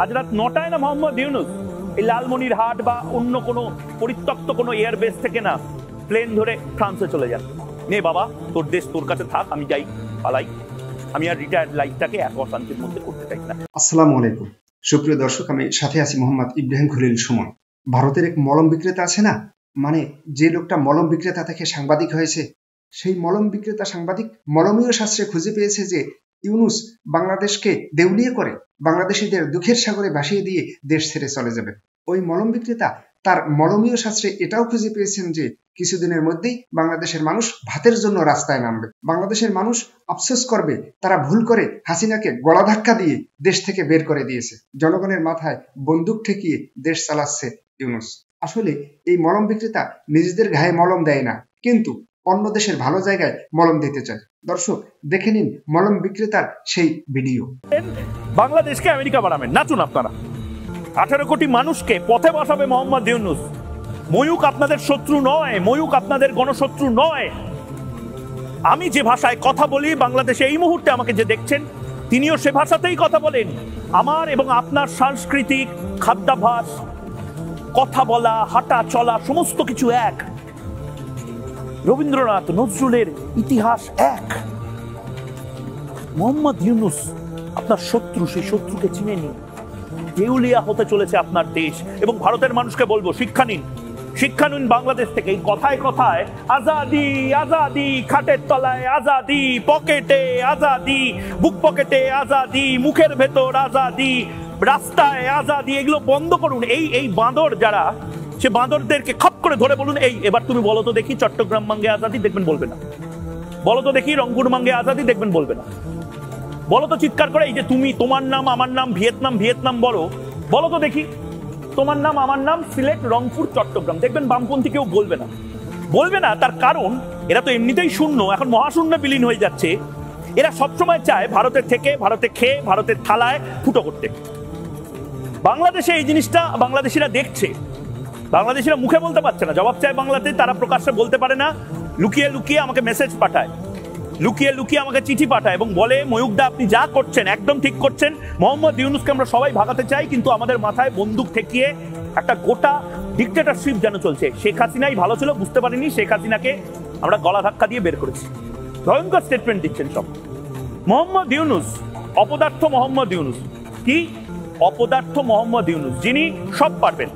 আজ রাত 9টায় না মোহাম্মদ ইউনূস এই লালমনিরহাট বা অন্য কোনো পরিত্যক্ত কোনো এয়ারবেস থেকে না প্লেন ধরে ফ্রান্সে চলে যান। নে বাবা, তোর দেশ তোর কাছে থাক, আমি যাই, পালাই। আমি আর রিটায়ার্ড লাইফটাকে এক অশান্তির মধ্যে করতে চাই না। আসসালামু আলাইকুম সুপ্রিয় দর্শক, আমি সাথে আছি মোহাম্মদ ইব্রাহিম খলিল সুমন। ভারতের এক মলম বিক্রেতা আছে না, মানে যে লোকটা মলম বিক্রেতা থেকে সাংবাদিক হয়েছে, সেই মলম বিক্রেতা সাংবাদিক মলমীয় শাস্ত্রে খুঁজে পেয়েছে যে ইউনূস বাংলাদেশকে দেউলিয়া করে বাংলাদেশিদের দুঃখের সাগরে ভাসিয়ে দিয়ে দেশ ছেড়ে চলে যাবে। ওই মলম বিক্রেতা তার মলমীয় শাস্ত্রে এটাও খুঁজে পেয়েছেন যে কিছুদিনের মধ্যেই বাংলাদেশের মানুষ ভাতের জন্য রাস্তায় নামবে। বাংলাদেশের মানুষ আফসোস করবে তারা ভুল করে হাসিনাকে গলা ধাক্কা দিয়ে দেশ থেকে বের করে দিয়েছে। জনগণের মাথায় বন্দুক ঠেকিয়ে দেশ চালাচ্ছে ইউনূস। আসলে এই মলম বিক্রেতা নিজেদের গায়ে মলম দেয় না, কিন্তু অন্য দেশের ভালো জায়গায় মলম দিতে চায়। দর্শক দেখে নিন মলম বিক্রেতার সেই ভিডিও। বাংলাদেশকে আমেরিকা বানাবেন, নাচুন আপনারা। 18 কোটি মানুষকে পথে বসাবে মোহাম্মদ ইউনূস। ময়ূক আপনাদের শত্রু নয়, ময়ূক আপনাদের গণশত্রু নয়। আমি যে ভাষায় কথা বলি, বাংলাদেশে এই মুহূর্তে আমাকে যে দেখছেন তিনিও সে ভাষাতেই কথা বলেন। আমার এবং আপনার সাংস্কৃতিক খাদ্যাভ্যাস, কথা বলা, হাঁটা চলা সমস্ত কিছু এক। রবীন্দ্রনাথ নজরুলের ইতিহাস এক। মোহাম্মদ ইউনূস আপনার শত্রু, সেই শত্রুকে চিনে নিন। দেউলিয়া হতে চলেছে আপনার দেশ, এবং ভারতের মানুষকে বলবো শিক্ষা নিন, শিক্ষা নিন বাংলাদেশ থেকে। এই কথায় কথায় আজাদি আজাদি, খাটের তলায় আজাদি, পকেটে আজাদি, বুক পকেটে আজাদি, মুখের ভেতর আজাদি, রাস্তায় আজাদি, এগুলো বন্ধ করুন। এই বাঁদর যারা, সে বাঁদরদেরকে খপ করে ধরে বলুন, এই এবার তুমি বলো তো দেখি চট্টগ্রাম মাঙ্গে আজাদি, দেখবেন বলবে না। বলো তো দেখি রংপুর মাঙ্গে আজাদি, দেখবেন বলবে না। বলো তো চিৎকার করে, এই যে তুমি, তোমার নাম আমার নাম ভিয়েতনাম ভিয়েতনাম বলো, বলো তো দেখি তোমার নাম আমার নাম সিলেট রংপুর চট্টগ্রাম, দেখবেন বামপন্থী কেউ বলবে না। বলবে না, তার কারণ এরা তো এমনিতেই শূন্য, এখন মহাশূন্য বিলীন হয়ে যাচ্ছে। এরা সবসময় চায় ভারতের থেকে, ভারতে খেয়ে ভারতের থালায় ফুটো করতে। বাংলাদেশে এই জিনিসটা বাংলাদেশিরা দেখছে। বাংলাদেশিরা মুখে বলতে পারছে না, জবাব চায় বাংলাতে, তারা প্রকাশ্যে বলতে পারে না। লুকিয়ে লুকিয়ে আমাকে মেসেজ পাঠায়, লুকিয়ে লুকিয়ে আমাকে চিঠি পাঠায় এবং বলে, ময়ূকদা আপনি যা করছেন একদম ঠিক করছেন। মোহাম্মদ ইউনূসকে আমরা সবাই ভাগাতে চাই, কিন্তু আমাদের মাথায় বন্দুক ঠেকিয়ে একটা গোটা ডিক্টেটরশিপ যেন চলছে। শেখ হাসিনাই ভালো ছিল, বুঝতে পারিনি, শেখ হাসিনাকে আমরা গলা ধাক্কা দিয়ে বের করেছি। ভয়ঙ্কর স্টেটমেন্ট দিচ্ছেন সব। মোহাম্মদ ইউনূস অপদার্থ, মোহাম্মদ ইউনূস কি অপদার্থ? মোহাম্মদ ইউনূস যিনি সব পারবেন,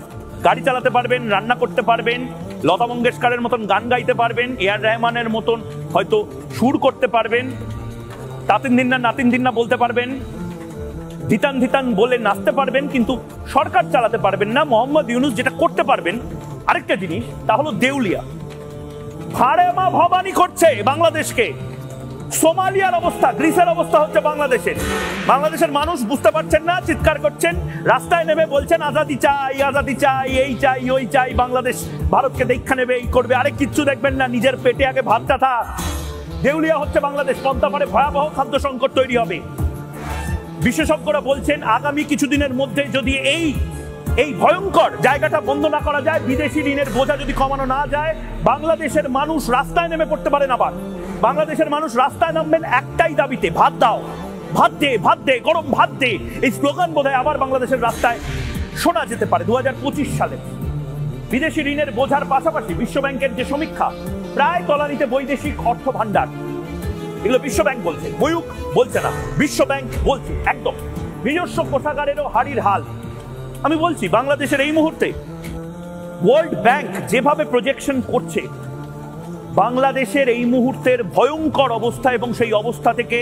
গাড়ি চালাতে পারবেন, রান্না করতে পারবেন, লতা মঙ্গেশকরের মতন গান গাইতে পারবেন, এআর রহমানের মতন হয়তো সুর করতে পারবেন, তাতিন দিন্না নাতিন দিন্না বলতে পারবেন, ধিতান ধিতান বলে নাচতে পারবেন, কিন্তু সরকার চালাতে পারবেন না। মোহাম্মদ ইউনূস যেটা করতে পারবেন আরেকটা জিনিস, তা হলো দেউলিয়া। ভাড়েমা ভবানী করছে বাংলাদেশকে। সোমালিয়ার অবস্থা, গ্রিসের অবস্থা হচ্ছে বাংলাদেশের। বাংলাদেশের মানুষ বুঝতে পারছেন না, চিৎকার করছেন, রাস্তায় নেমে বলছেন আজাদি চাই, আজাদি চাই, এই চাই ওই চাই, বাংলাদেশ ভারতকে দেখা নেবে, এই করবে। আরে কিচ্ছু দেখবেন না, নিজের পেটে আগে ভাতটা থাক। দেউলিয়া হচ্ছে বাংলাদেশ। পদ্মা পারে ভয়াবহ খাদ্য সংকট তৈরি হবে। বিশেষজ্ঞরা বলছেন আগামী কিছুদিনের মধ্যে যদি এই ভয়ঙ্কর জায়গাটা বন্ধ না করা যায়, বিদেশি ঋণের বোঝা যদি কমানো না যায়, বাংলাদেশের মানুষ রাস্তায় নেমে পড়তে পারেন। আবার বাংলাদেশের মানুষ রাস্তায় নামবেন একটাই দাবিতে, ভাত দাও, ভাত দে, ভাত দে, গরম ভাত দে। এই স্লোগান বোধহয় আবার বাংলাদেশের রাস্তায় শোনা যেতে পারে 2025 সালে। বিদেশি ঋণের বোঝার পাশাপাশি বিশ্বব্যাংকের যে সমীক্ষা, প্রায় তলানিতে বৈদেশিক অর্থ ভান্ডার, এগুলো বিশ্বব্যাংক বলছে, ময়ূক বলছে না, বিশ্বব্যাংক বলছে। একদম নিজস্ব কোষাগারেরও হাড়ির হাল। আমি বলছি বাংলাদেশের এই মুহূর্তে ওয়ার্ল্ড ব্যাংক যেভাবে প্রজেকশন করছে, বাংলাদেশের এই মুহূর্তের ভয়ঙ্কর অবস্থা, এবং সেই অবস্থা থেকে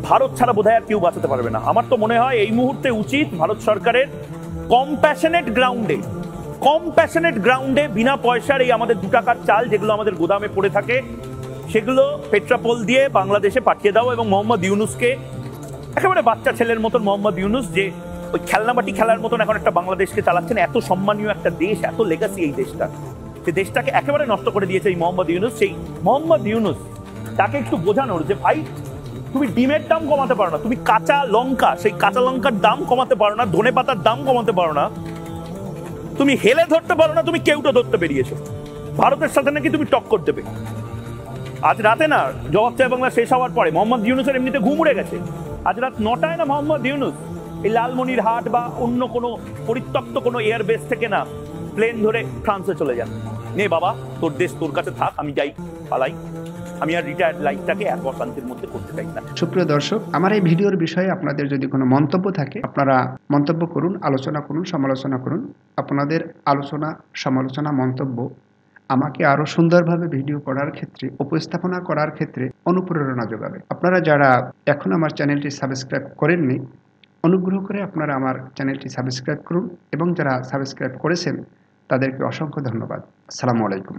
ভারত ছাড়া বোধহয় আর কেউ বাঁচাতে পারবে না। আমার তো মনে হয় এই মুহূর্তে উচিত ভারত সরকারের কম্প্যাশনেট গ্রাউন্ডে বিনা পয়সার এই আমাদের 2 টাকার চাল যেগুলো আমাদের গোদামে পড়ে থাকে, সেগুলো পেট্রাপোল দিয়ে বাংলাদেশে পাঠিয়ে দাও। এবং মোহাম্মদ ইউনূসকে একেবারে বাচ্চা ছেলের মতন, মোহাম্মদ ইউনূস যে ওই খেলনাবাটি খেলার মতন এখন একটা বাংলাদেশকে চালাচ্ছেন, এত সম্মানীয় একটা দেশ, এত লেগাসি এই দেশটা, সে দেশটাকে একেবারে নষ্ট করে দিয়েছে এই মোহাম্মদ ইউনূস। সেই মোহাম্মদ ইউনূস তাকে একটু বোঝানোর যে ভাই, তুমি ডিমের দাম কমাতে পারো না, তুমি কাঁচা লঙ্কা, সেই কাঁচা লঙ্কার দাম কমাতে পারো না, ধনে পাতার দাম কমাতে পারো না, তুমি হেলে ধরতে পারো না, তুমি কেউটা ধরতে বেরিয়েছো। ভারতের সাথে নাকি তুমি টক্কর দেবে। আজ রাতে না জবাব চাই বাংলা শেষ হওয়ার পরে মোহাম্মদ ইউনূসের এমনিতে ঘুম উড়ে গেছে। আজ রাত 9টায় না মোহাম্মদ ইউনূস এই লালমনিরহাট বা অন্য কোনো পরিত্যক্ত কোনো এয়ারবেস থেকে না প্লেন ধরে ফ্রান্সে চলে যান। নে বাবা, তোর দেশ তোর কাছে থাক, আমি যাই, পালাই। আমি আর রিটায়ার্ড লাইফটাকে এক অশান্তির মধ্যে করতে চাই না। সুপ্রিয় দর্শক, আমার এই ভিডিওর বিষয়ে আপনাদের যদি কোনো মন্তব্য থাকে, আপনারা মন্তব্য করুন, আলোচনা করুন, সমালোচনা করুন। আপনাদের আলোচনা, সমালোচনা, মন্তব্য আমাকে আরো সুন্দরভাবে ভিডিও করার ক্ষেত্রে, উপস্থাপনা করার ক্ষেত্রে অনুপ্রেরণা যোগাবে। আপনারা যারা এখন আমার চ্যানেলটি সাবস্ক্রাইব করেননি, অনুগ্রহ করে আপনারা আমার চ্যানেলটি সাবস্ক্রাইব করুন, এবং যারা সাবস্ক্রাইব করেছেন তাদেরকে অসংখ্য ধন্যবাদ। আসসালামু আলাইকুম।